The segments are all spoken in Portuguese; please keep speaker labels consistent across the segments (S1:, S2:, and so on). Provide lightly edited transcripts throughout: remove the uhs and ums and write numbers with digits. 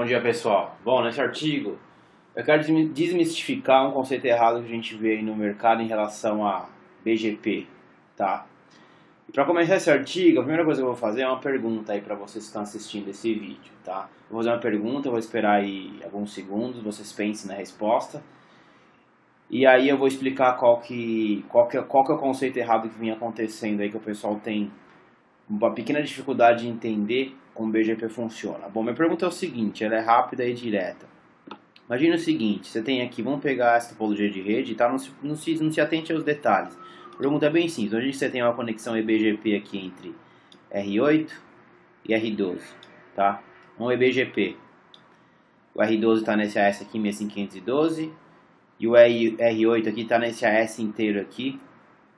S1: Bom dia, pessoal. Bom, nesse artigo eu quero desmistificar um conceito errado que a gente vê aí no mercado em relação a BGP, tá? E para começar esse artigo, a primeira coisa que eu vou fazer é uma pergunta aí para vocês que estão assistindo esse vídeo, tá? Eu vou fazer uma pergunta, eu vou esperar aí alguns segundos, vocês pensem na resposta. E aí eu vou explicar qual que é o conceito errado que vinha acontecendo aí, que o pessoal tem uma pequena dificuldade de entender como o BGP funciona. Bom, minha pergunta é o seguinte, ela é rápida e direta. Imagina o seguinte, você tem aqui, vamos pegar essa topologia de rede, tá? Não se atente aos detalhes. A pergunta é bem simples. Hoje você tem uma conexão EBGP aqui entre R8 e R12, tá? Um EBGP. O R12 está nesse AS aqui, 65512, e o R8 aqui está nesse AS inteiro aqui.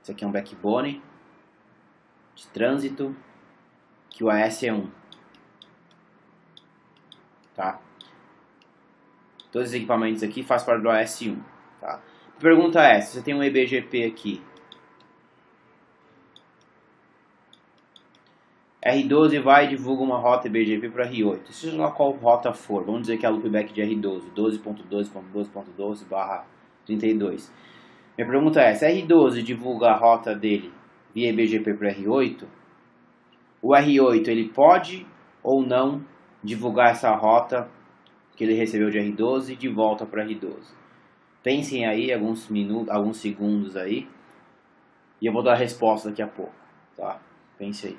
S1: Isso aqui é um backbone de trânsito, que o AS é 1, tá? Todos esses equipamentos aqui fazem parte do AS1, tá? A pergunta é, se você tem um EBGP aqui, R12 vai e divulga uma rota EBGP para R8, seja lá qual rota for, vamos dizer que é a loopback de R12, 12.12.12.12/32. Minha pergunta é, se R12 divulga a rota dele via EBGP para R8, o R8 ele pode ou não divulgar essa rota que ele recebeu de R12 de volta para R12? Pensem aí alguns segundos aí, e eu vou dar a resposta daqui a pouco, tá? Pense aí.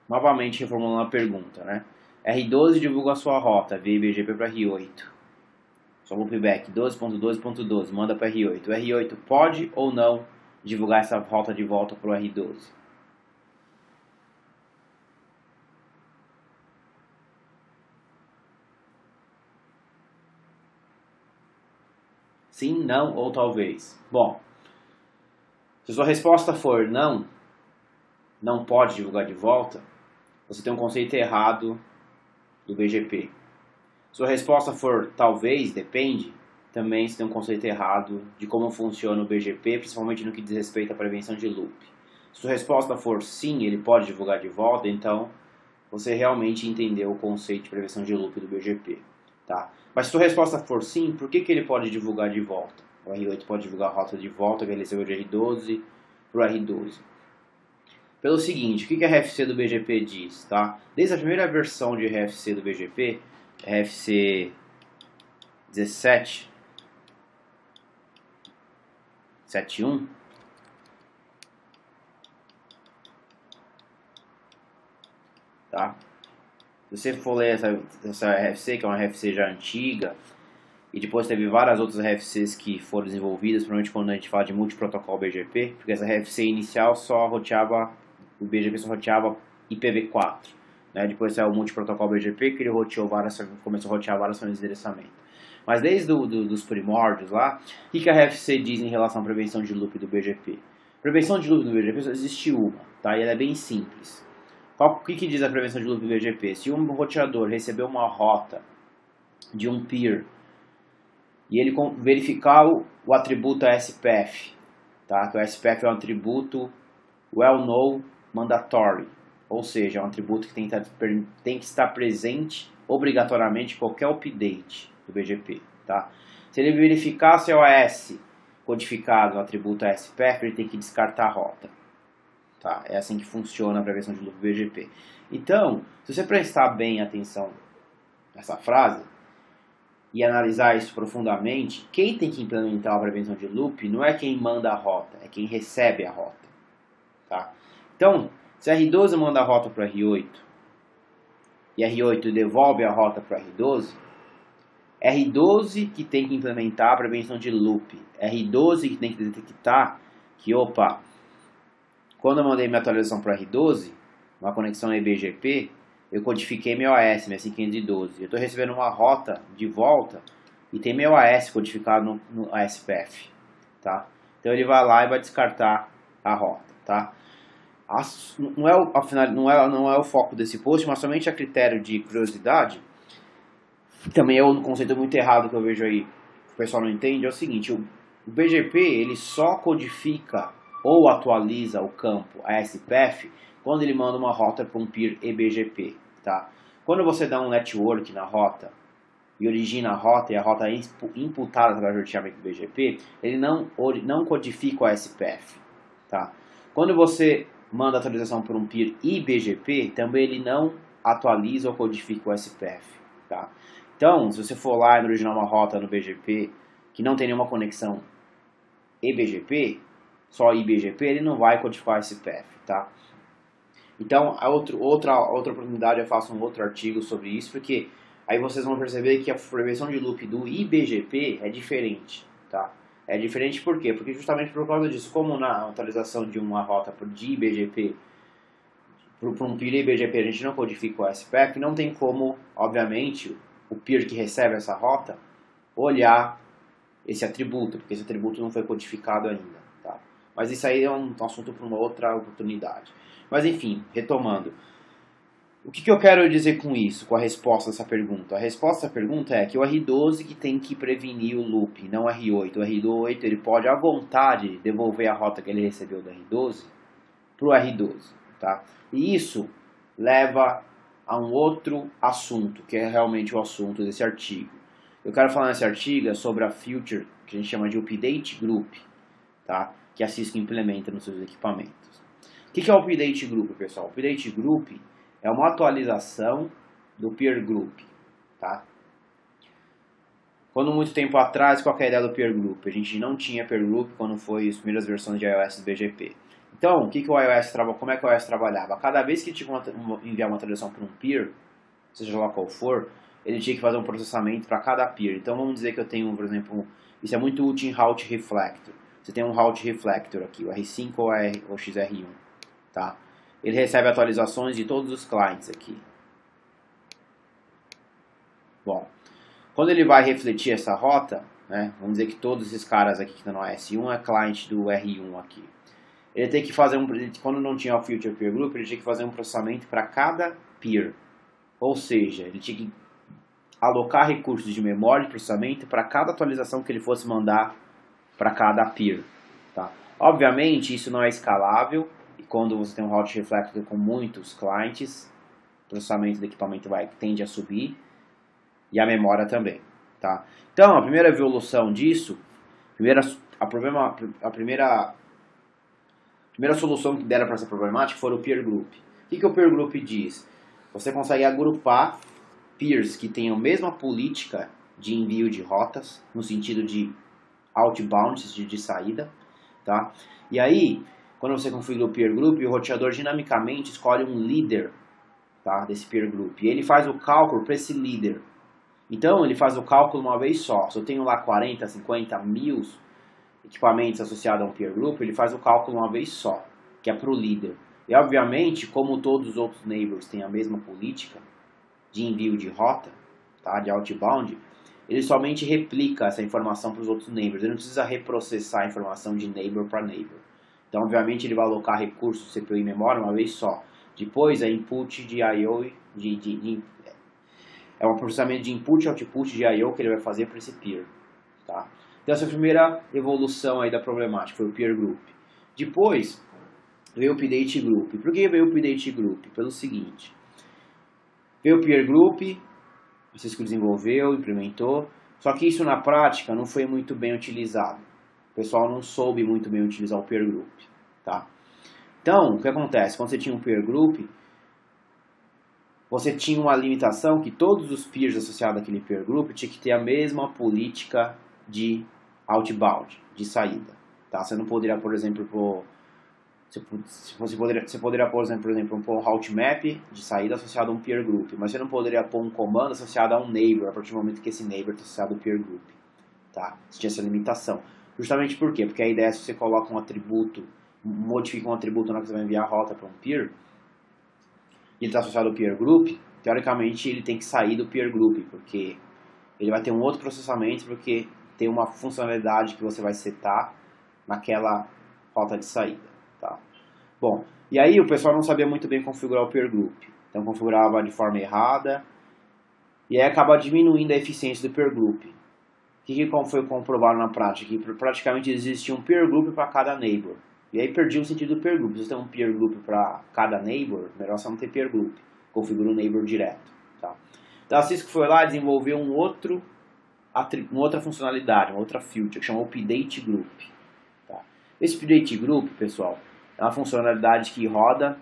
S1: Novamente reformulando a pergunta, né? R12 divulga a sua rota via IBGP para R8. Só loopback 12.12.12, manda para R8. O R8 pode ou não divulgar essa rota de volta para o R12? Sim, não ou talvez? Bom, se sua resposta for não pode divulgar de volta, você tem um conceito errado do BGP. Se sua resposta for talvez, depende, também você tem um conceito errado de como funciona o BGP, principalmente no que diz respeito à prevenção de loop. Se sua resposta for sim, ele pode divulgar de volta, então você realmente entendeu o conceito de prevenção de loop do BGP. Tá? Mas se sua resposta for sim, por que ele pode divulgar de volta? O R8 pode divulgar a rota de volta que ele recebeu de R12 para o R12. Pelo seguinte, o que a RFC do BGP diz? Tá? Desde a primeira versão de RFC do BGP, RFC 17.7.1, tá? Se você for ler essa RFC, que é uma RFC já antiga, e depois teve várias outras RFCs que foram desenvolvidas, provavelmente quando a gente fala de multiprotocolo BGP, porque essa RFC inicial o BGP só roteava IPv4, né? Depois saiu o multiprotocolo BGP, que ele começou a rotear várias formas de endereçamento. Mas desde os primórdios lá, o que a RFC diz em relação à prevenção de loop do BGP? Prevenção de loop do BGP só existe uma, tá? E ela é bem simples. O que diz a prevenção de loop do BGP? Se um roteador receber uma rota de um peer e ele verificar o atributo SPF, tá? Que o SPF é um atributo well-known mandatory, ou seja, é um atributo que tem que estar presente obrigatoriamente em qualquer update do BGP, tá? Se ele verificar se é o AS codificado no atributo SPF, ele tem que descartar a rota, tá? É assim que funciona a prevenção de loop do BGP. Então, se você prestar bem atenção nessa frase e analisar isso profundamente, quem tem que implementar a prevenção de loop não é quem manda a rota, é quem recebe a rota, tá? Então, se R12 manda a rota para R8 e R8 devolve a rota para R12, R12 que tem que implementar a prevenção de loop, R12 que tem que detectar que, opa, quando eu mandei minha atualização para R12, uma conexão EBGP, eu codifiquei meu AS, 65512. Eu estou recebendo uma rota de volta e tem meu AS codificado no ASPF, tá? Então ele vai lá e vai descartar a rota, tá? Não é o foco desse post, mas somente a critério de curiosidade. Também é um conceito muito errado que eu vejo aí, que o pessoal não entende, é o seguinte, o BGP ele só codifica ou atualiza o campo ASPath quando ele manda uma rota para um peer eBGP, tá? Quando você dá um network na rota e origina a rota e a rota é imputada através do roteamento BGP, ele não codifica o ASPath, tá? Quando você manda atualização para um peer eBGP, também ele não atualiza ou codifica o ASPath, tá? Então, se você for lá e originar uma rota no BGP que não tem nenhuma conexão eBGP, só eBGP, ele não vai codificar esse path, tá? Então, outra oportunidade eu faço um outro artigo sobre isso, porque aí vocês vão perceber que a prevenção de loop do eBGP é diferente, tá? É diferente por quê? Porque justamente por causa disso, como na atualização de uma rota de eBGP para um peer eBGP a gente não codifica o ASPath, não tem como, obviamente, o peer que recebe essa rota olhar esse atributo, porque esse atributo não foi codificado ainda, tá? Mas isso aí é um assunto para uma outra oportunidade. Mas enfim, retomando. O que eu quero dizer com isso, com a resposta dessa pergunta? A resposta dessa pergunta é que o R12 que tem que prevenir o loop, não o R8. O R8 ele pode, à vontade, devolver a rota que ele recebeu do R12 para o R12, tá? E isso leva a um outro assunto, que é realmente o assunto desse artigo. Eu quero falar nesse artigo sobre a feature que a gente chama de Update Group, tá? Que a Cisco implementa nos seus equipamentos. O que é o Update Group, pessoal? O Update Group é uma atualização do Peer Group, tá? Quando muito tempo atrás, qual é a ideia do Peer Group? A gente não tinha Peer Group quando foi as primeiras versões de iOS do BGP. Então, como é que o iOS trabalhava? Cada vez que tinha que enviar uma atualização para um peer, seja lá qual for, ele tinha que fazer um processamento para cada peer. Então, vamos dizer que eu tenho, por exemplo, isso é muito útil em Route Reflector. Você tem um Route Reflector aqui, o R5 ou o XR1, tá? Ele recebe atualizações de todos os clientes aqui. Bom, quando ele vai refletir essa rota, né, vamos dizer que todos esses caras aqui que estão no S1 é cliente do R1 aqui. Ele tem que fazer quando não tinha o Future Peer Group, ele tinha que fazer um processamento para cada peer. Ou seja, ele tinha que alocar recursos de memória de processamento para cada atualização que ele fosse mandar para cada peer, tá? Obviamente, isso não é escalável, e quando você tem um Route Reflector com muitos clientes, o processamento do equipamento tende a subir, e a memória também, tá? Então, a primeira evolução disso, a primeira solução que deram para essa problemática foi o Peer Group. O que o Peer Group diz? Você consegue agrupar peers que tenham a mesma política de envio de rotas, no sentido de outbound, de saída, tá? E aí, quando você configura o Peer Group, o roteador dinamicamente escolhe um líder, tá, desse Peer Group. E ele faz o cálculo para esse líder. Então, ele faz o cálculo uma vez só. Se eu tenho lá 40, 50 mil equipamentos associados a um Peer Group, ele faz o cálculo uma vez só, que é para o líder. E, obviamente, como todos os outros neighbors têm a mesma política de envio de rota, tá, de outbound, ele somente replica essa informação para os outros neighbors. Ele não precisa reprocessar a informação de neighbor para neighbor. Então, obviamente, ele vai alocar recursos CPU e memória uma vez só. Depois, é input de I/O, é um processamento de input e output de I/O que ele vai fazer para esse peer, tá? Então, essa é a primeira evolução aí da problemática, foi o Peer Group. Depois, veio o Update Group. Por que veio o Update Group? Pelo seguinte, veio o Peer Group, o Cisco desenvolveu, implementou, só que isso na prática não foi muito bem utilizado. O pessoal não soube muito bem utilizar o Peer Group, tá? Então, o que acontece? Quando você tinha um Peer Group, você tinha uma limitação que todos os peers associados àquele Peer Group tinham que ter a mesma política de outbound, de saída, tá? Você não poderia, por exemplo, você poderia pôr, por exemplo, um route map de saída associado a um peer group, mas você não poderia pôr um comando associado a um neighbor a partir do momento que esse neighbor está associado ao peer group, tá? Você tinha essa limitação. Justamente por quê? Porque a ideia é se você coloca um atributo, modifica um atributo na hora que você vai enviar a rota para um peer, e ele está associado ao peer group, teoricamente ele tem que sair do peer group, porque ele vai ter um outro processamento, porque tem uma funcionalidade que você vai setar naquela rota de saída, tá? Bom, e aí o pessoal não sabia muito bem configurar o peer group, então configurava de forma errada, e aí acaba diminuindo a eficiência do peer group. O que foi comprovado na prática? Que praticamente existia um peer group para cada neighbor. E aí perdi o sentido do peer group. Se você tem um peer group para cada neighbor, melhor você não ter peer group. Configura o neighbor direto. Tá? Então a Cisco foi lá e desenvolveu uma outra funcionalidade, uma outra feature, que chama Update Group. Tá? Esse Update Group, pessoal, é uma funcionalidade que roda,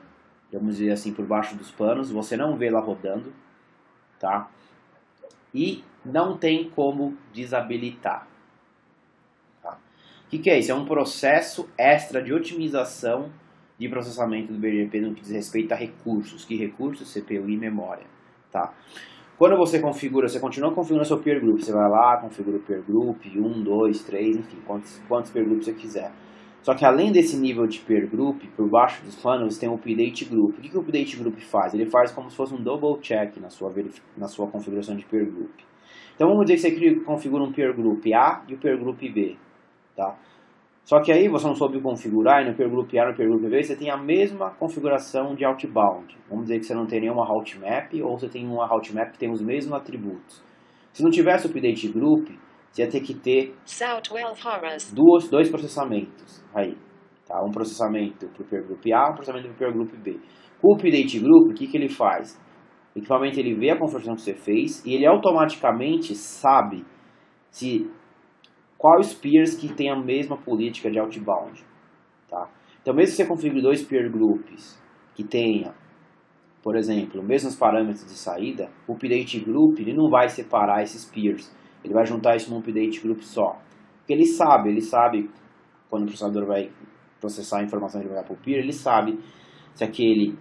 S1: vamos dizer assim, por baixo dos panos. Você não vê ela rodando. Tá? E não tem como desabilitar. Tá? O que é isso? É um processo extra de otimização de processamento do BGP no que diz respeito a recursos. Que recursos? CPU e memória. Tá? Quando você configura, você continua configurando seu peer group. Você vai lá, configura o peer group, 1, 2, 3, enfim, quantos peer groups você quiser. Só que além desse nível de peer group, por baixo dos panos tem o update group. O que o update group faz? Ele faz como se fosse um double check na sua configuração de peer group. Então vamos dizer que você configura um peer group A e o peer group B. Tá? Só que aí você não soube configurar, e no peer group A e no peer group B você tem a mesma configuração de outbound. Vamos dizer que você não tem nenhuma route map, ou você tem uma route map que tem os mesmos atributos. Se não tivesse o update group, você ia ter que ter dois processamentos aí, tá? Um processamento para o peer group A, um processamento para o peer group B. Com o update group, o que ele faz? O equipamento ele vê a configuração que você fez e ele automaticamente sabe quais peers que tem a mesma política de outbound. Tá? Então mesmo que você configure dois peer groups que tenha, por exemplo, os mesmos parâmetros de saída, o update group ele não vai separar esses peers. Ele vai juntar isso num update group só. Porque ele sabe quando o processador vai processar a informação que ele vai dar para o peer, ele sabe se aquele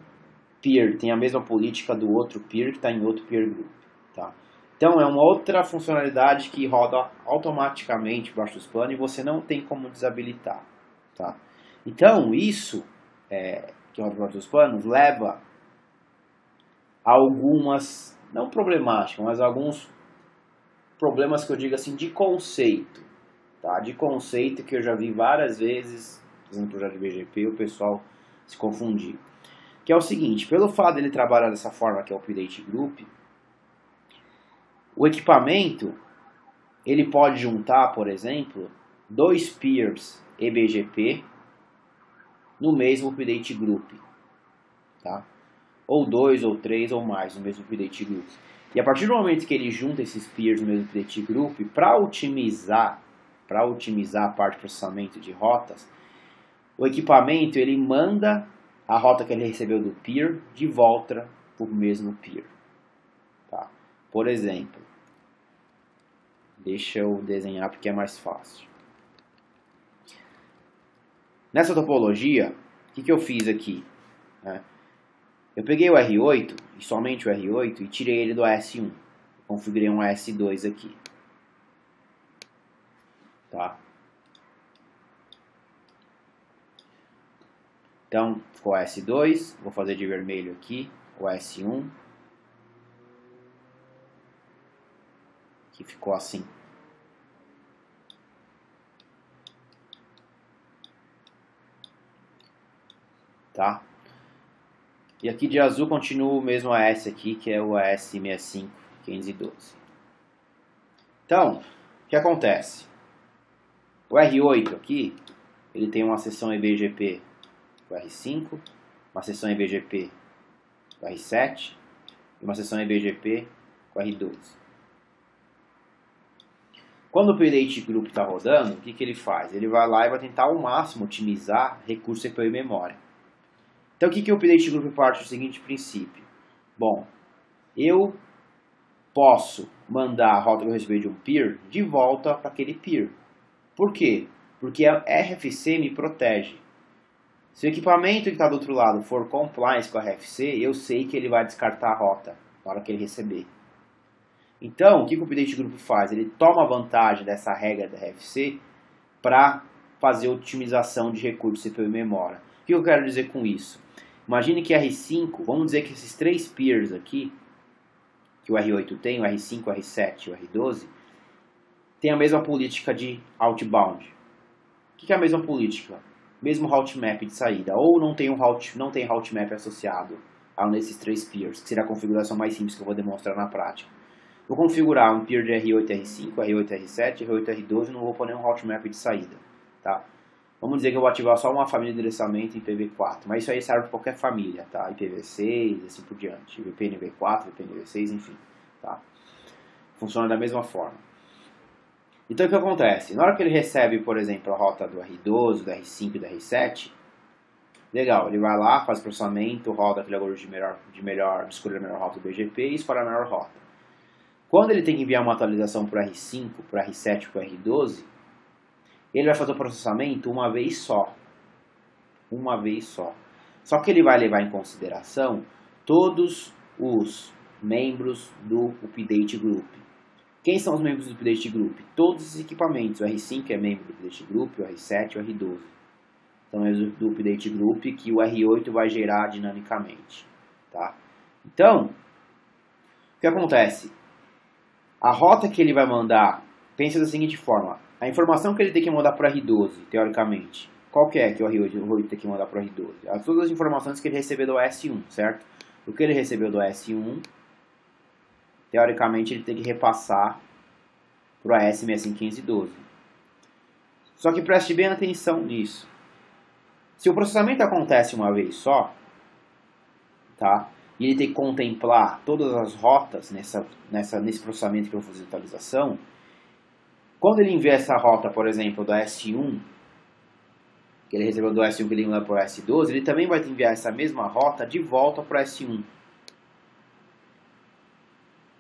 S1: peer tem a mesma política do outro peer que está em outro peer group. Tá? Então é uma outra funcionalidade que roda automaticamente embaixo dos panos e você não tem como desabilitar. Tá? Então isso que roda embaixo dos panos leva a algumas, não problemáticas, mas alguns problemas que eu digo assim de conceito, tá? De conceito que eu já vi várias vezes fazendo projeto de BGP o pessoal se confundir. Que é o seguinte, pelo fato dele trabalhar dessa forma que é o Update Group, o equipamento ele pode juntar, por exemplo, dois peers eBGP no mesmo Update Group, tá? Ou dois, ou três, ou mais no mesmo Update Group. E a partir do momento que ele junta esses peers no mesmo Update Group, para otimizar a parte de processamento de rotas, o equipamento ele manda a rota que ele recebeu do peer de volta para o mesmo peer. Tá? Por exemplo, deixa eu desenhar porque é mais fácil. Nessa topologia, o que eu fiz aqui? Eu peguei o R8, e somente o R8, e tirei ele do AS1. Configurei um AS2 aqui. Tá? Então, ficou o AS2. Vou fazer de vermelho aqui, o AS1. Que ficou assim. Tá? E aqui de azul continua o mesmo AS aqui, que é o AS65-512. Então, o que acontece? O R8 aqui, ele tem uma seção eBGP do R5, uma seção eBGP do R7 e uma seção eBGP com R12. Quando o Update Group está rodando, o que ele faz? Ele vai lá e vai tentar ao máximo otimizar recurso CPU e memória. Então, o que o Update Group parte do seguinte princípio? Bom, eu posso mandar a rota que eu recebi de um peer de volta para aquele peer. Por quê? Porque a RFC me protege. Se o equipamento que está do outro lado for compliance com a RFC, eu sei que ele vai descartar a rota na hora que ele receber. Então, o que o Update Group faz? Ele toma vantagem dessa regra da RFC para fazer otimização de recursos CPU e memória. O que eu quero dizer com isso? Imagine que R5, vamos dizer que esses três peers aqui, que o R8 tem, o R5, o R7 e o R12, tem a mesma política de outbound. O que é a mesma política? Mesmo route map de saída, ou não tem route map associado a um desses três peers, que será a configuração mais simples que eu vou demonstrar na prática. Vou configurar um peer de R8 R5, R8 R7, R8 R12 e não vou pôr nenhum route map de saída. Tá? Vamos dizer que eu vou ativar só uma família de endereçamento IPv4, mas isso aí serve para qualquer família, tá? IPv6, assim por diante, VPNV4, VPNV6, enfim, tá? Funciona da mesma forma. Então o que acontece? Na hora que ele recebe, por exemplo, a rota do R12, do R5 e do R7, legal, ele vai lá, faz processamento, roda aquele algoritmo de escolher a melhor rota do BGP e escolhe a melhor rota. Quando ele tem que enviar uma atualização para o R5, para o R7 e para o R12, ele vai fazer o processamento uma vez só. Uma vez só. Só que ele vai levar em consideração todos os membros do Update Group. Quem são os membros do Update Group? Todos os equipamentos. O R5 é membro do Update Group, o R7 e o R12. São membros do Update Group que o R8 vai gerar dinamicamente. Tá? Então, o que acontece? A rota que ele vai mandar, pensa da seguinte forma. A informação que ele tem que mandar para o R12, teoricamente, qual que é que o R8 tem que mandar para o R12? Todas as informações que ele recebeu do S1, certo? O que ele recebeu do S1, teoricamente ele tem que repassar para o AS651512. Só que preste bem atenção nisso. Se o processamento acontece uma vez só, tá? E ele tem que contemplar todas as rotas nesse processamento que eu vou fazer de atualização, quando ele envia essa rota, por exemplo, do S1, que ele recebeu do S1 que ele manda para o S12, ele também vai enviar essa mesma rota de volta para o S1.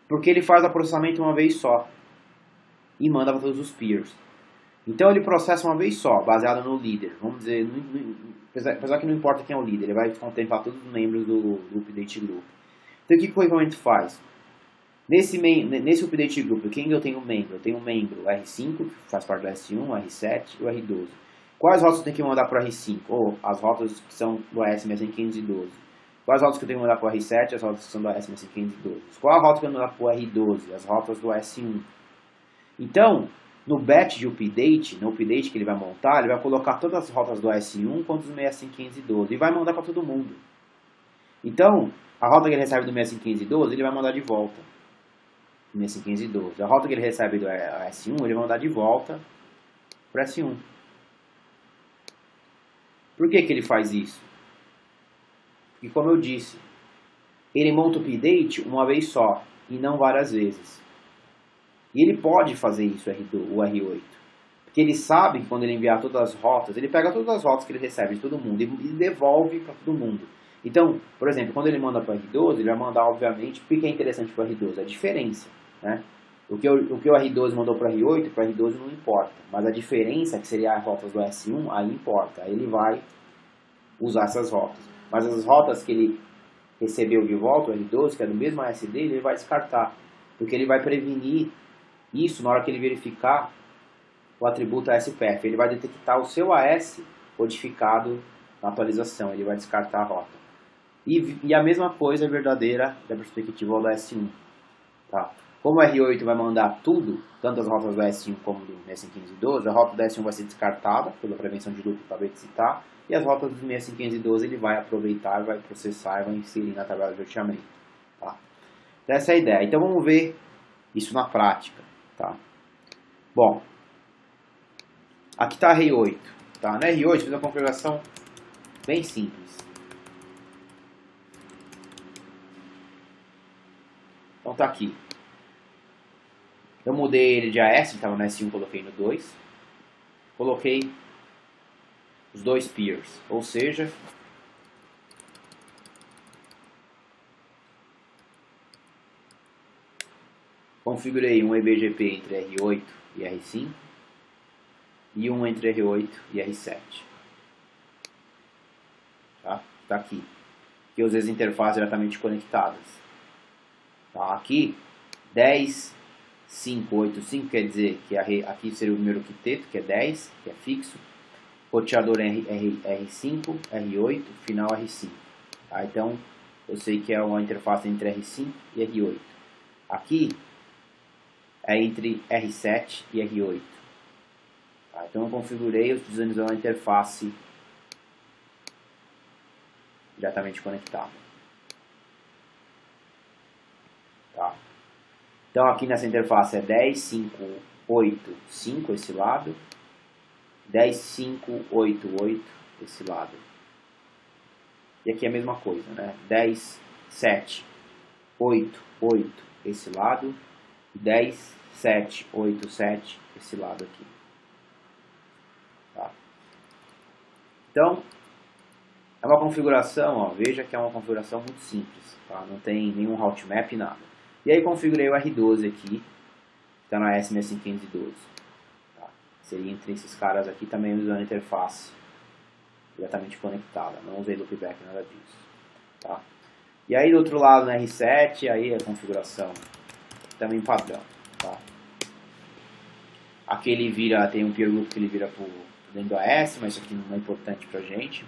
S1: Porque ele faz o processamento uma vez só e manda para todos os peers. Então ele processa uma vez só, baseado no líder. Vamos dizer, apesar que não importa quem é o líder, ele vai contemplar todos os membros do Update Group. Então o que o equipamento faz? Nesse Update Group, quem eu tenho membro? Eu tenho um membro R5, que faz parte do S1, o R7 e o R12. Quais rotas eu tenho que mandar para o R5? Ou as rotas que são do AS6512. Quais rotas que eu tenho que mandar para o R7? As rotas que são do AS6512. Qual a rota que eu mandar para o R12? As rotas do S1. Então, no batch de update, no update que ele vai montar, ele vai colocar todas as rotas do S1 quanto os 651512 e vai mandar para todo mundo. Então, a rota que ele recebe do 651512, ele vai mandar de volta. 651512. A rota que ele recebe do S1, ele vai mandar de volta para o S1. Por que ele faz isso? Porque, como eu disse, ele monta o update uma vez só e não várias vezes. E ele pode fazer isso, o R8. Porque ele sabe que quando ele enviar todas as rotas, ele pega todas as rotas que ele recebe de todo mundo e devolve para todo mundo. Então, por exemplo, quando ele manda para o R12, ele vai mandar, obviamente, o que é interessante para o R12? A diferença. Né? O que o R12 mandou para o R8, para o R12 não importa. Mas a diferença, que seria as rotas do S1, aí importa. Aí ele vai usar essas rotas. Mas as rotas que ele recebeu de volta, o R12, que é do mesmo AS dele, ele vai descartar. Porque ele vai prevenir isso na hora que ele verificar o atributo ASPF. Ele vai detectar o seu AS codificado na atualização. Ele vai descartar a rota. E a mesma coisa é verdadeira da perspectiva do S1. Tá? Como o R8 vai mandar tudo, tanto as rotas do S1 como do 651512, a rota do S1 vai ser descartada pela prevenção de loop que eu acabei de citar, e as rotas do 651512 ele vai aproveitar, vai processar e vai inserir na tabela de roteamento. Tá? Então, essa é a ideia. Então vamos ver isso na prática. Tá? Bom, aqui está a R8. Tá? Na R8 fiz uma configuração bem simples. Então está aqui. Eu mudei ele de AS, estava no S1, coloquei no 2. Coloquei os dois peers, ou seja, configurei um eBGP entre R8 e R5 e um entre R8 e R7. Tá aqui. Que eu uso as interfaces diretamente conectadas. Tá? Aqui, 10.585 quer dizer que aqui seria o número quinteto, que é 10, que é fixo. Roteador R5, R8, final R5. Tá? Então, eu sei que é uma interface entre R5 e R8. Aqui é entre R7 e R8. Tá? Então, eu configurei utilizando uma interface diretamente conectada. Tá? Então, aqui nessa interface é 10.585 esse lado. 10.588 esse lado. E aqui é a mesma coisa, né? 10.788 esse lado. 10.787 esse lado aqui. Tá? Então, é uma configuração, ó, veja que é uma configuração muito simples. Tá? Não tem nenhum routmap, nada. E aí configurei o R12 aqui. Está na S65512. Tá? Seria entre esses caras aqui também usando a interface diretamente conectada. Não usei loopback, nada disso. Tá? E aí do outro lado no R7, aí a configuração também padrão. Tá? Aqui ele vira, tem um peer group que ele vira por dentro do AS, mas isso aqui não é importante pra gente,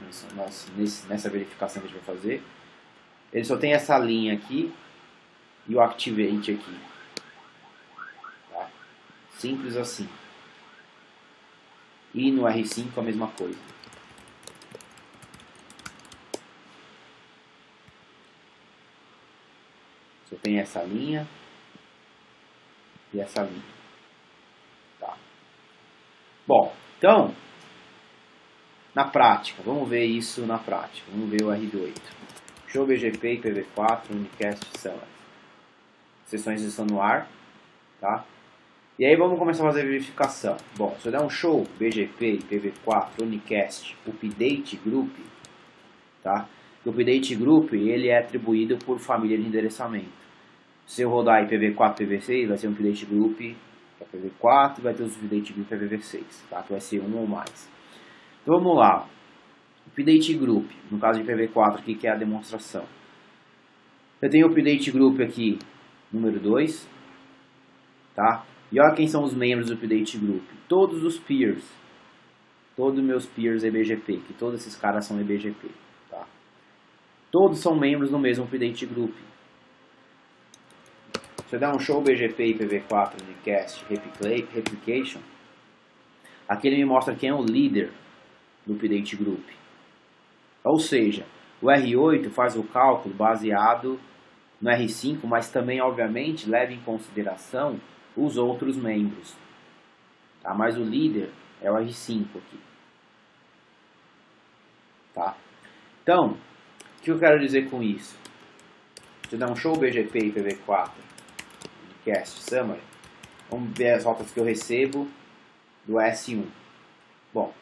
S1: nessa verificação que a gente vai fazer. Ele só tem essa linha aqui e o Activate aqui. Tá? Simples assim. E no R5 a mesma coisa. Só tem essa linha e essa linha. Tá. Bom, então, na prática, vamos ver isso na prática. Vamos ver o R8. Show BGP, IPv4, Unicast, Summary. Sessões estão no ar. Tá? E aí vamos começar a fazer a verificação. Bom, se eu der um show BGP, IPv4, Unicast, Update Group, tá? O Update Group ele é atribuído por família de endereçamento. Se eu rodar IPv4, IPv6, vai ser um Update Group IPv4 e vai ter os Update Group IPv6, tá? Que vai ser um ou mais. Então vamos lá. Update Group, no caso de IPv4 aqui, que é a demonstração. Eu tenho o Update Group aqui, número 2, tá? E olha quem são os membros do Update Group. Todos os peers. Todos os meus peers EBGP, que todos esses caras são EBGP, tá? Todos são membros do mesmo Update Group. Se eu der um show BGP IPv4 Unicast Replication, aqui ele me mostra quem é o líder do Update Group. Ou seja, o R8 faz o cálculo baseado no R5, mas também, obviamente, leva em consideração os outros membros. Tá? Mas o líder é o R5 aqui. Tá? Então, o que eu quero dizer com isso? Se eu der um show BGP IPv4 Unicast Summary, vamos ver as rotas que eu recebo do S1. Bom,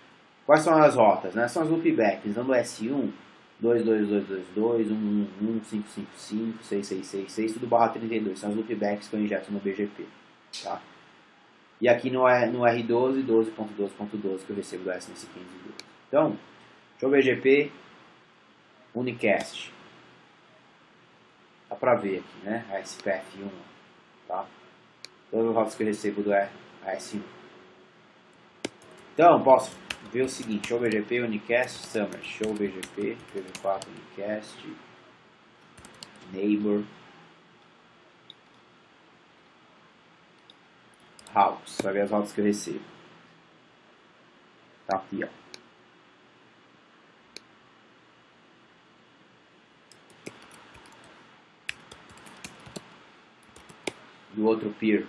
S1: quais são as rotas? Né? São as loopbacks. Então, do S1, 22222, 11555, 6666, tudo barra 32. São as loopbacks que eu injeto no BGP. Tá? E aqui no R12, 12.12.12 que eu recebo do S1512. Então, show BGP Unicast. Dá pra ver aqui, né? A SPF1. Tá? Todas as rotas que eu recebo do S1. Então, posso ver o seguinte: show BGP Unicast Summary, show BGP IPv4 Unicast Neighbor routes, vai ver as rotas que eu recebo. Tá aqui, ó. Do outro peer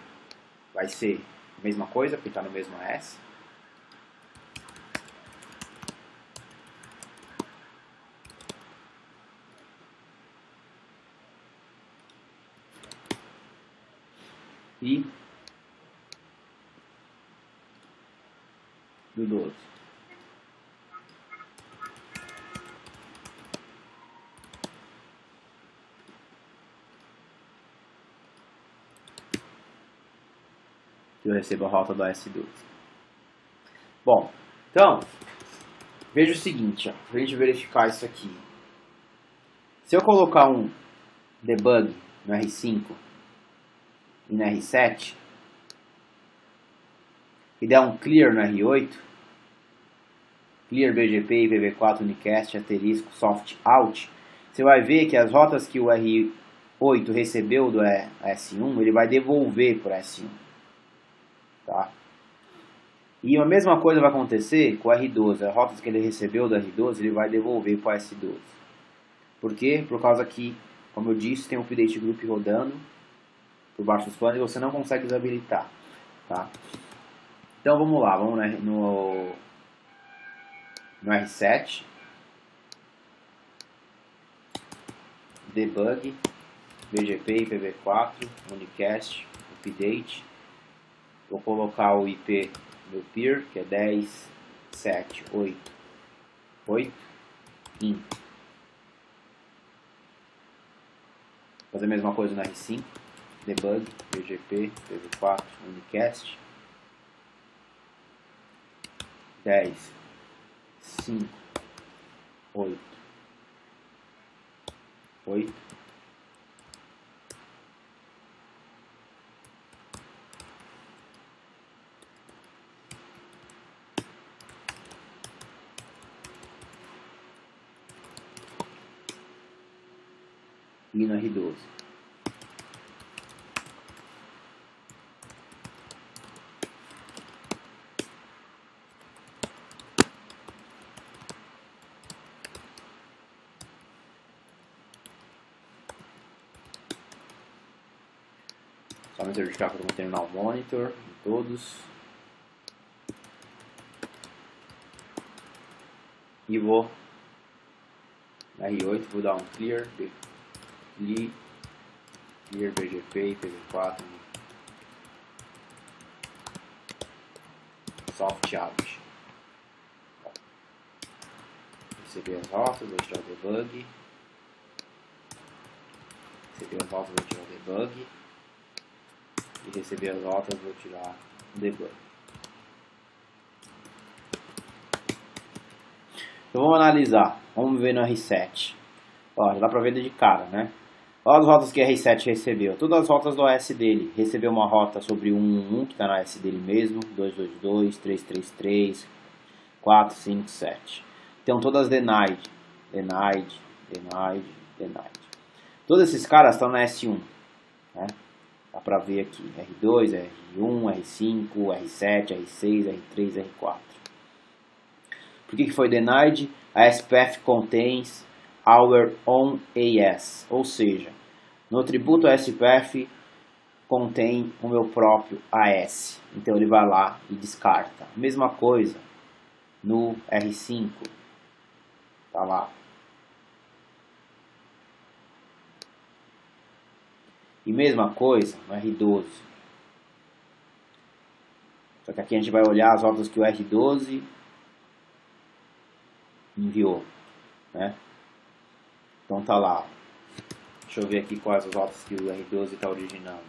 S1: vai ser a mesma coisa, porque está no mesmo AS. E do 12. Que eu recebo a rota do S12. Bom, então, veja o seguinte, para a gente verificar isso aqui. Se eu colocar um debug no R5 e no R7 e der um clear no R8, clear BGP, IPv4, Unicast, asterisco, soft out, você vai ver que as rotas que o R8 recebeu do S1, ele vai devolver para o S1. Tá? E a mesma coisa vai acontecer com o R12. As rotas que ele recebeu do R12, ele vai devolver para o S12. Por quê? Por causa que, como eu disse, tem um update group rodando por baixo dos panos e você não consegue desabilitar. Tá? Então vamos lá, vamos no no R7, debug, BGP, IPv4, unicast, update. Vou colocar o IP do peer, que é 10.7.8.8, in. Fazer a mesma coisa no R5, debug, BGP, IPv4, unicast, 10.5.8.8. E no R12. Só me certificar que eu estou terminal monitor em todos. E vou na R8, vou dar um clear BGP, IPv4, soft out. Receber as rotas, vou tirar o debug. Receber as rotas, vou tirar o debug. E receber as rotas, vou tirar o debug. Então vamos analisar. Vamos ver no R7. Ó, já dá pra ver de cara, né? Olha as rotas que a R7 recebeu. Todas as rotas do OS dele. Recebeu uma rota sobre 111, que está na OS dele mesmo. 222, 333, 457. Então todas denied. Todos esses caras estão na S1. Né? Dá pra ver aqui. R2, R1, R5, R7, R6, R3, R4. Por que foi denied? A SPF contains our own AS, ou seja, no atributo SPF contém o meu próprio AS, então ele vai lá e descarta. Mesma coisa no R5, tá lá. E mesma coisa no R12. Só que aqui a gente vai olhar as rotas que o R12 enviou, né? Então tá lá. Deixa eu ver aqui quais as rotas que o R12 está originando.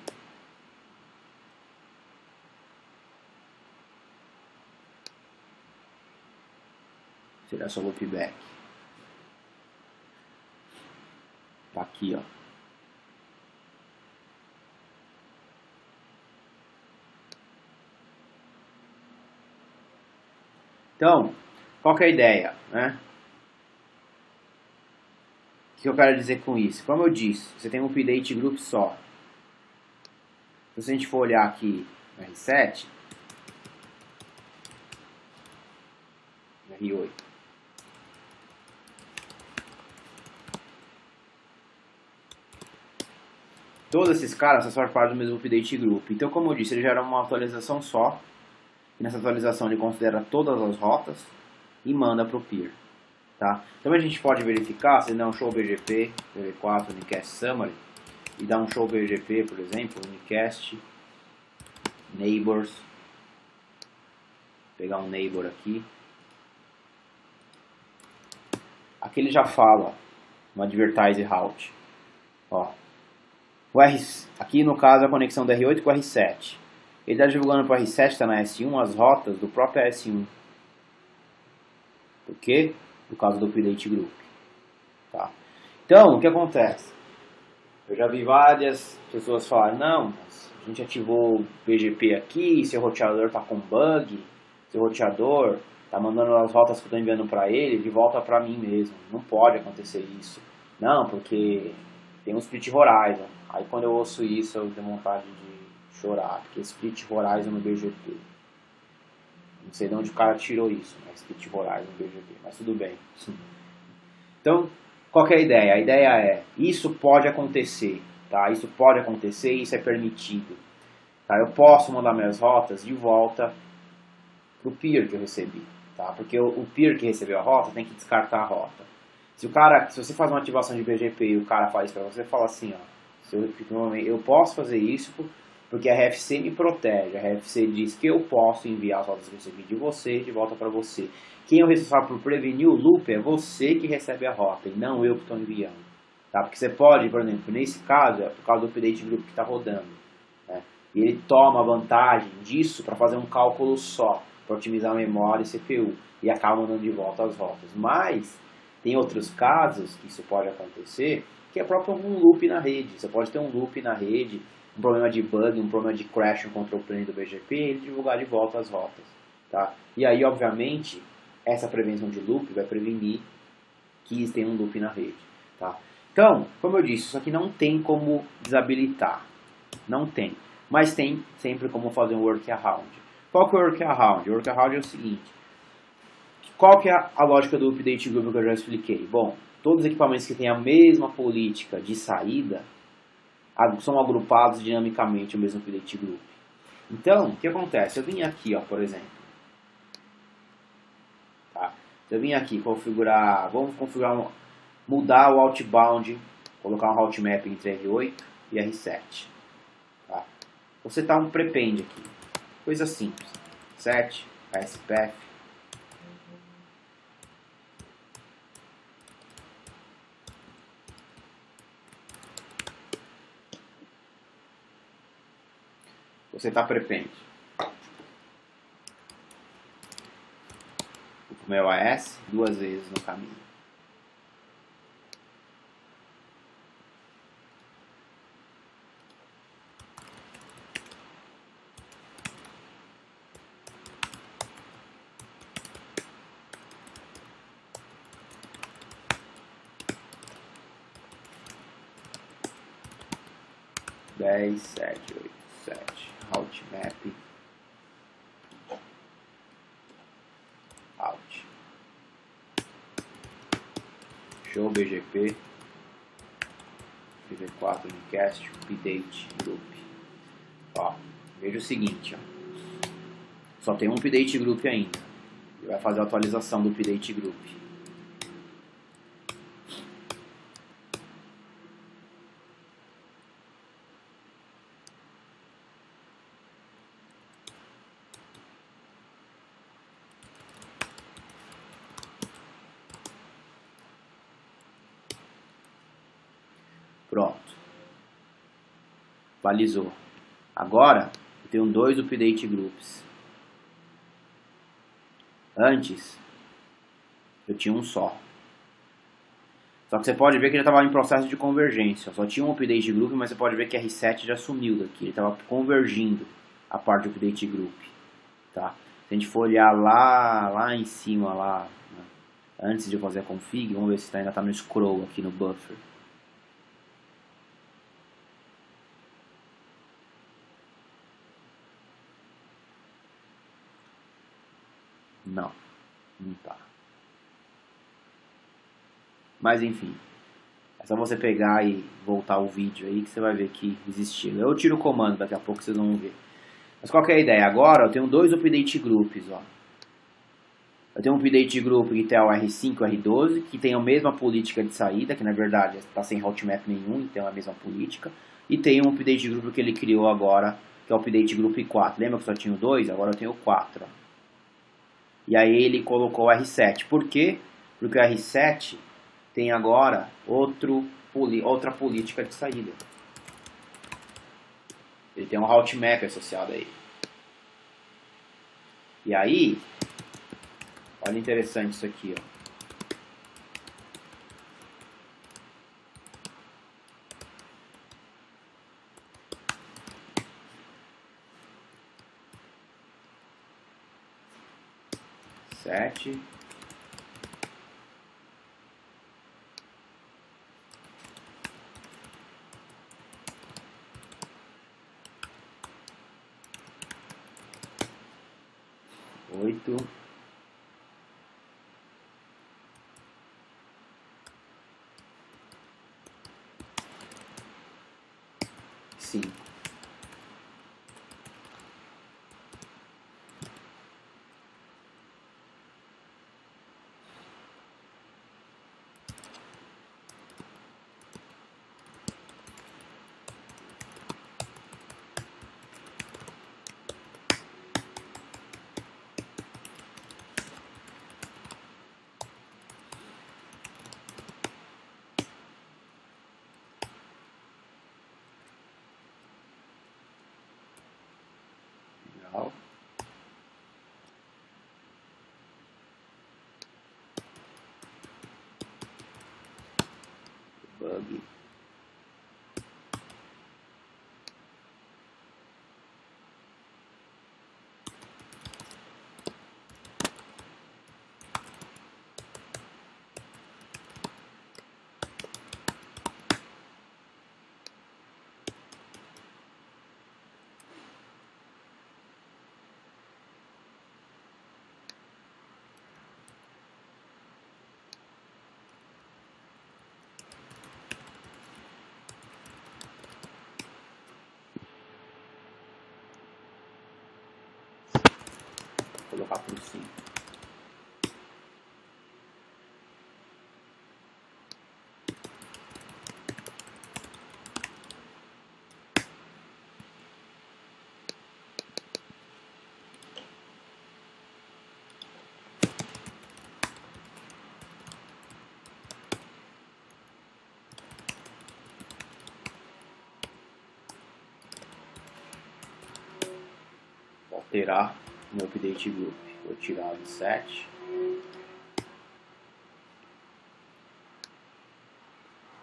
S1: Será só loopback. Tá aqui, ó. Então, qual que é a ideia, né? O que eu quero dizer com isso? Como eu disse, você tem um update group só. Então, se a gente for olhar aqui no R7, no R8, todos esses caras fazem parte do mesmo update group. Então, como eu disse, ele gera uma atualização só. E nessa atualização ele considera todas as rotas e manda para o peer. Tá? Então a gente pode verificar se dá um show BGP, IPv4, unicast summary, e dá um show BGP, por exemplo, unicast, neighbors, vou pegar um neighbor aqui. Aqui ele já fala no advertise route. Ó, aqui no caso a conexão do R8 com o R7. Ele está divulgando para o R7, está na S1, as rotas do próprio S1. Por quê? Por causa do update group. Tá? Então, o que acontece? Eu já vi várias pessoas falarem, não, a gente ativou o BGP aqui, seu roteador está com bug, seu roteador está mandando as rotas que eu estou enviando para ele de volta para mim mesmo. Não pode acontecer isso. Não, porque tem um split horizon. Aí quando eu ouço isso, eu tenho vontade de chorar, porque split horizon no BGP. Não sei de onde o cara tirou isso, né? Split horizon no BGP, mas tudo bem. Então, qual que é a ideia? A ideia é, isso pode acontecer, tá? Isso pode acontecer e isso é permitido. Tá? Eu posso mandar minhas rotas de volta pro peer que eu recebi. tá? Porque o peer que recebeu a rota tem que descartar a rota. Se você faz uma ativação de BGP e o cara faz para você, fala assim, ó, eu posso fazer isso porque a RFC me protege. A RFC diz que eu posso enviar as rotas que eu recebi de você de volta para você. Quem é o responsável por prevenir o loop é você que recebe a rota e não eu que estou enviando. Tá? Porque você pode, por exemplo, nesse caso, é por causa do update group que está rodando. Né? E ele toma vantagem disso para fazer um cálculo só, para otimizar a memória e CPU. E acaba mandando de volta as rotas. Mas tem outros casos que isso pode acontecer, que é próprio um loop na rede. Você pode ter um loop na rede, um problema de bug, um problema de crash no control plane do BGP e ele divulgar de volta as rotas. Tá? E aí, obviamente, essa prevenção de loop vai prevenir que tenha um loop na rede. Tá? Então, como eu disse, isso aqui não tem como desabilitar. Não tem. Mas tem sempre como fazer um workaround. Qual que é o workaround? O workaround é o seguinte. Qual que é a lógica do update group que eu já expliquei? Bom, todos os equipamentos que têm a mesma política de saída são agrupados dinamicamente no mesmo update group. Então, o que acontece? Eu vim aqui, ó, por exemplo. Tá? Eu vim aqui configurar, mudar o outbound, colocar um route map entre R8 e R7. Tá? Vou setar um prepend aqui. Coisa simples. Set, ASPF. Você está prepend. O meu AS 2 vezes no caminho. Dez, 7, 8, 7. Route map. Out. Show BGP. PV4 unicast. Update group. Ó, veja o seguinte, ó. Só tem um update group ainda. Ele vai fazer a atualização do update group. Pronto. Balizou. Agora, eu tenho dois update groups. Antes, eu tinha um só. Só que você pode ver que ele estava em processo de convergência. Só tinha um update group, mas você pode ver que R7 já sumiu daqui. Ele estava convergindo a parte do update group. Tá? Se a gente for olhar lá em cima, lá, né, antes de fazer a config, vamos ver se ainda está no scroll aqui no buffer. Não tá. Mas enfim, é só você pegar e voltar o vídeo aí que você vai ver que existiu. Eu tiro o comando, daqui a pouco vocês vão ver. Mas qual que é a ideia? Agora eu tenho dois update groups, ó. Eu tenho um update group que tem o R5 e R12, que tem a mesma política de saída, que na verdade está sem route map nenhum, então é a mesma política. E tem um update group que ele criou agora, que é o update group 4. Lembra que eu só tinha o 2? Agora eu tenho o 4. Ó. E aí ele colocou o R7. Por quê? Porque o R7 tem agora outra política de saída. Ele tem um route map associado a ele. E aí, olha interessante isso aqui, ó. Sete. Oito. 5. colocar por 5. Vou alterar o meu update group. Vou tirar o 7.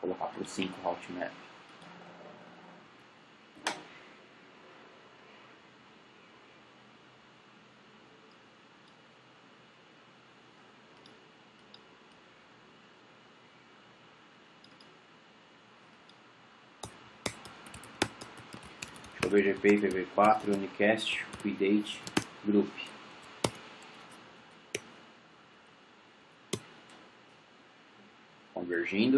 S1: Colocar por 5 route map. BGP, IPv4, Unicast, update, group. Convergindo.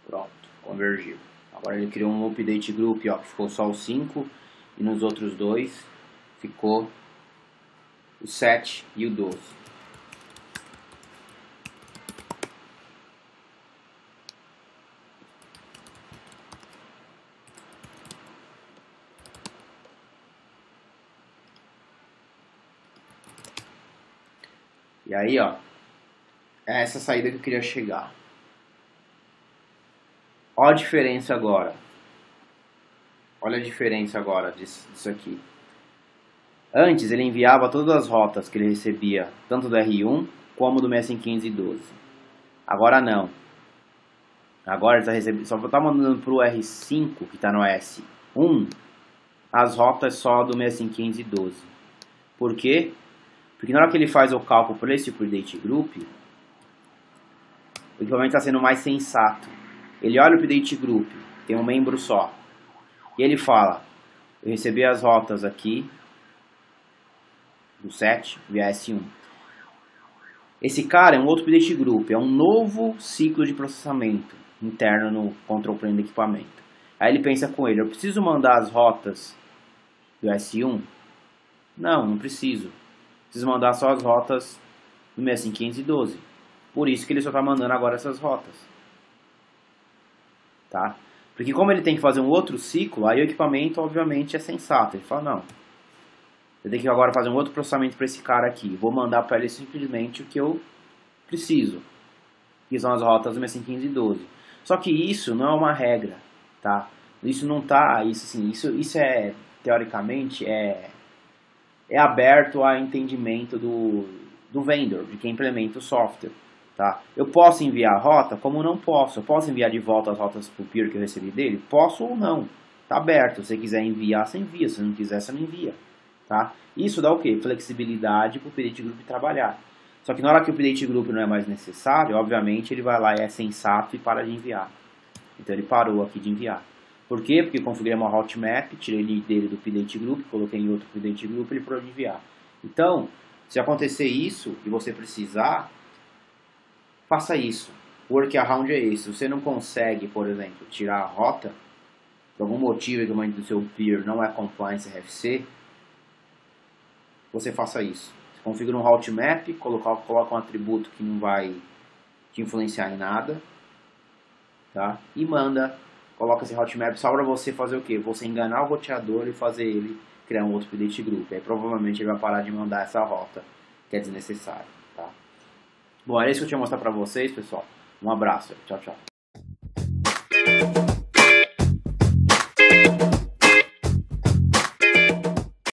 S1: Pronto, convergiu. Agora ele criou um update group, ó, que ficou só o 5 e nos outros dois ficou o 7 e o 12. E aí, ó, é essa saída que eu queria chegar. Olha a diferença agora. Olha a diferença agora disso aqui. Antes ele enviava todas as rotas que ele recebia, tanto do R1 como do 6512. Agora não. Agora ele tá recebendo, só está mandando para o R5, que está no S1, as rotas só do 6512. Por quê? Porque na hora que ele faz o cálculo para esse update group, o equipamento está sendo mais sensato. Ele olha o update group, tem um membro só. E ele fala, eu recebi as rotas aqui, do 7 via S1. Esse cara é um outro update group, é um novo ciclo de processamento interno no control plane do equipamento. Aí ele pensa com ele, eu preciso mandar as rotas do S1? Não preciso. Preciso mandar só as rotas do 6512. Por isso que ele só está mandando agora essas rotas. Tá? Porque como ele tem que fazer um outro ciclo, aí o equipamento obviamente é sensato. Ele fala, não, eu tenho que agora fazer um outro processamento para esse cara aqui. Vou mandar para ele simplesmente o que eu preciso, que são as rotas do 6512. Só que isso não é uma regra, tá? Isso não tá, isso é, teoricamente, é aberto a entendimento do vendor, de quem implementa o software. Tá? Eu posso enviar a rota, como não posso. Eu posso enviar de volta as rotas para o peer que eu recebi dele? Posso ou não. Está aberto. Se você quiser enviar, você envia. Se não quiser, você não envia. Tá? Isso dá o quê? Flexibilidade para o update group trabalhar. Só que na hora que o update group não é mais necessário, obviamente ele vai lá e é sensato e para de enviar. Então ele parou aqui de enviar. Por quê? Porque eu configurei uma route map, tirei ele dele do update group, coloquei em outro update group e ele parou de enviar. Então, se acontecer isso e você precisar, faça isso. O workaround é esse. Se você não consegue, por exemplo, tirar a rota, por algum motivo que o do seu peer não é compliance RFC, você faça isso. Você configura um route map, coloca um atributo que não vai te influenciar em nada, tá? E manda, coloca esse route map só para você fazer o quê? Você enganar o roteador e fazer ele criar um outro update group. Aí provavelmente ele vai parar de mandar essa rota que é desnecessária, tá? Bom, era isso que eu tinha que mostrar pra vocês, pessoal. Um abraço. Tchau, tchau.